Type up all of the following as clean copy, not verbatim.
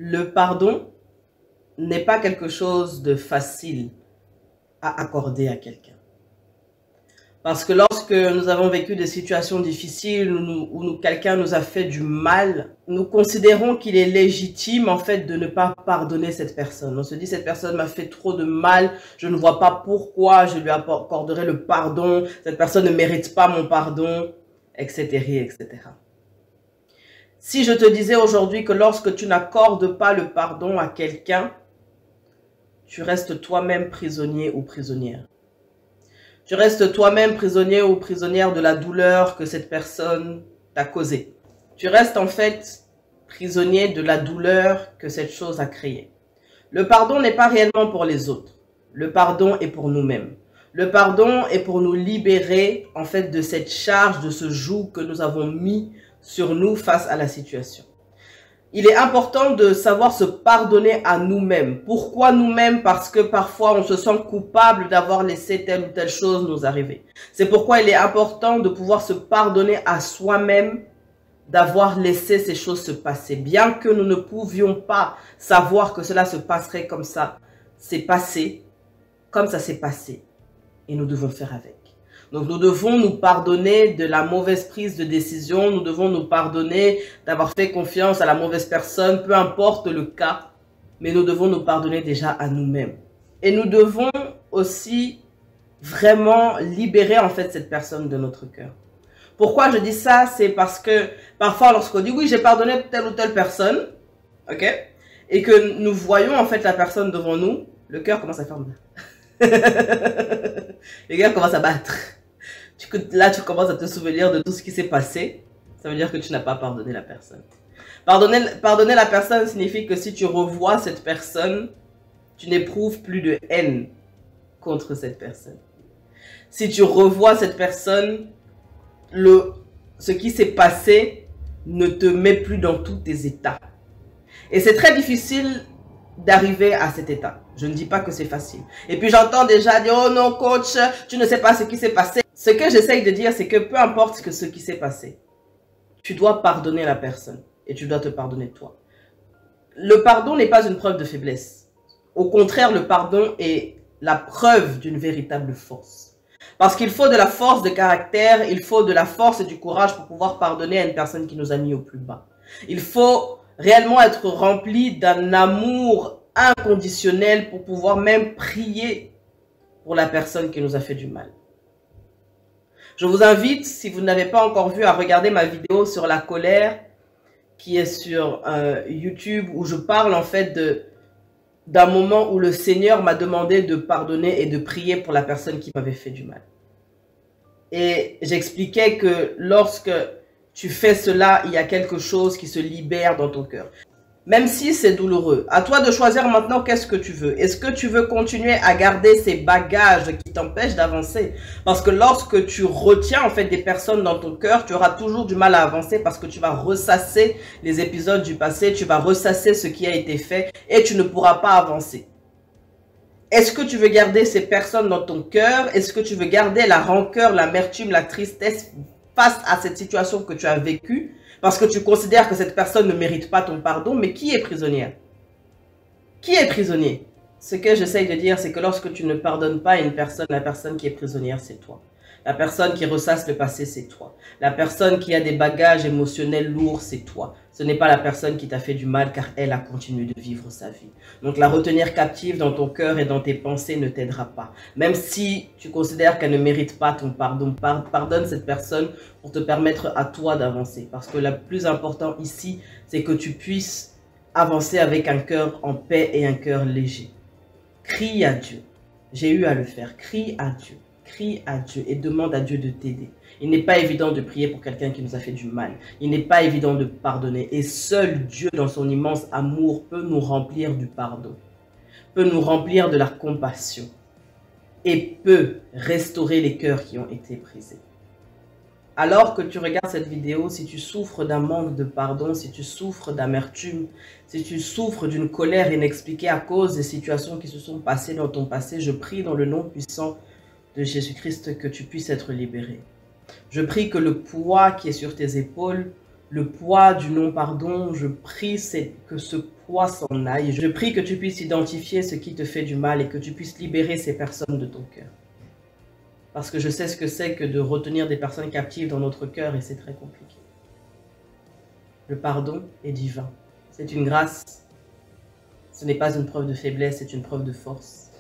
Le pardon n'est pas quelque chose de facile à accorder à quelqu'un. Parce que lorsque nous avons vécu des situations difficiles où quelqu'un nous a fait du mal, nous considérons qu'il est légitime en fait de ne pas pardonner cette personne. On se dit cette personne m'a fait trop de mal, je ne vois pas pourquoi je lui accorderai le pardon, cette personne ne mérite pas mon pardon, etc., etc. Si je te disais aujourd'hui que lorsque tu n'accordes pas le pardon à quelqu'un, tu restes toi-même prisonnier ou prisonnière. Tu restes toi-même prisonnier ou prisonnière de la douleur que cette personne t'a causée. Tu restes en fait prisonnier de la douleur que cette chose a créée. Le pardon n'est pas réellement pour les autres. Le pardon est pour nous-mêmes. Le pardon est pour nous libérer en fait de cette charge, de ce joug que nous avons mis sur nous face à la situation. Il est important de savoir se pardonner à nous-mêmes. Pourquoi nous-mêmes? Parce que parfois on se sent coupable d'avoir laissé telle ou telle chose nous arriver. C'est pourquoi il est important de pouvoir se pardonner à soi-même d'avoir laissé ces choses se passer. Bien que nous ne pouvions pas savoir que cela se passerait comme ça, c'est passé comme ça s'est passé et nous devons faire avec. Donc nous devons nous pardonner de la mauvaise prise de décision, nous devons nous pardonner d'avoir fait confiance à la mauvaise personne, peu importe le cas, mais nous devons nous pardonner déjà à nous-mêmes. Et nous devons aussi vraiment libérer en fait cette personne de notre cœur. Pourquoi je dis ça? C'est parce que parfois lorsqu'on dit oui j'ai pardonné telle ou telle personne, ok, et que nous voyons en fait la personne devant nous, le cœur commence à faire le cœur commence à battre. Là, tu commences à te souvenir de tout ce qui s'est passé. Ça veut dire que tu n'as pas pardonné la personne. Pardonner la personne signifie que si tu revois cette personne, tu n'éprouves plus de haine contre cette personne. Si tu revois cette personne, ce qui s'est passé ne te met plus dans tous tes états. Et c'est très difficile d'arriver à cet état. Je ne dis pas que c'est facile. Et puis j'entends déjà dire, oh non coach, tu ne sais pas ce qui s'est passé. Ce que j'essaye de dire, c'est que peu importe ce qui s'est passé, tu dois pardonner la personne et tu dois te pardonner toi. Le pardon n'est pas une preuve de faiblesse. Au contraire, le pardon est la preuve d'une véritable force. Parce qu'il faut de la force de caractère, il faut de la force et du courage pour pouvoir pardonner à une personne qui nous a mis au plus bas. Il faut réellement être rempli d'un amour inconditionnel pour pouvoir même prier pour la personne qui nous a fait du mal. Je vous invite, si vous n'avez pas encore vu, à regarder ma vidéo sur la colère qui est sur YouTube où je parle en fait d'un moment où le Seigneur m'a demandé de pardonner et de prier pour la personne qui m'avait fait du mal. Et j'expliquais que lorsque tu fais cela, il y a quelque chose qui se libère dans ton cœur. Même si c'est douloureux, à toi de choisir maintenant qu'est-ce que tu veux. Est-ce que tu veux continuer à garder ces bagages qui t'empêchent d'avancer? Parce que lorsque tu retiens en fait des personnes dans ton cœur, tu auras toujours du mal à avancer parce que tu vas ressasser les épisodes du passé, tu vas ressasser ce qui a été fait et tu ne pourras pas avancer. Est-ce que tu veux garder ces personnes dans ton cœur? Est-ce que tu veux garder la rancœur, l'amertume, la tristesse face à cette situation que tu as vécue? Parce que tu considères que cette personne ne mérite pas ton pardon, mais qui est prisonnière? Qui est prisonnier? Ce que j'essaye de dire, c'est que lorsque tu ne pardonnes pas une personne, la personne qui est prisonnière, c'est toi. La personne qui ressasse le passé, c'est toi. La personne qui a des bagages émotionnels lourds, c'est toi. Ce n'est pas la personne qui t'a fait du mal car elle a continué de vivre sa vie. Donc la retenir captive dans ton cœur et dans tes pensées ne t'aidera pas. Même si tu considères qu'elle ne mérite pas ton pardon, pardonne cette personne pour te permettre à toi d'avancer. Parce que le plus important ici, c'est que tu puisses avancer avec un cœur en paix et un cœur léger. Crie à Dieu. J'ai eu à le faire. Crie à Dieu. Crie à Dieu et demande à Dieu de t'aider. Il n'est pas évident de prier pour quelqu'un qui nous a fait du mal. Il n'est pas évident de pardonner. Et seul Dieu, dans son immense amour, peut nous remplir du pardon, peut nous remplir de la compassion et peut restaurer les cœurs qui ont été brisés. Alors que tu regardes cette vidéo, si tu souffres d'un manque de pardon, si tu souffres d'amertume, si tu souffres d'une colère inexpliquée à cause des situations qui se sont passées dans ton passé, je prie dans le nom puissant de Jésus-Christ que tu puisses être libéré. Je prie que le poids qui est sur tes épaules, le poids du non-pardon, je prie que ce toi s'en aille. Je prie que tu puisses identifier ce qui te fait du mal et que tu puisses libérer ces personnes de ton cœur. Parce que je sais ce que c'est que de retenir des personnes captives dans notre cœur et c'est très compliqué. Le pardon est divin. C'est une grâce. Ce n'est pas une preuve de faiblesse, c'est une preuve de force.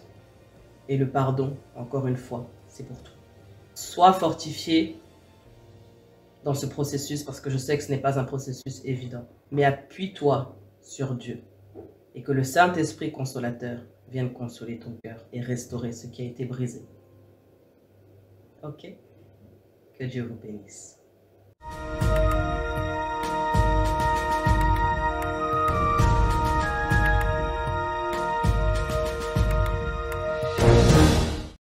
Et le pardon, encore une fois, c'est pour toi. Sois fortifié dans ce processus parce que je sais que ce n'est pas un processus évident. Mais appuie-toi sur Dieu et que le Saint-Esprit consolateur vienne consoler ton cœur et restaurer ce qui a été brisé. Ok? Que Dieu vous bénisse.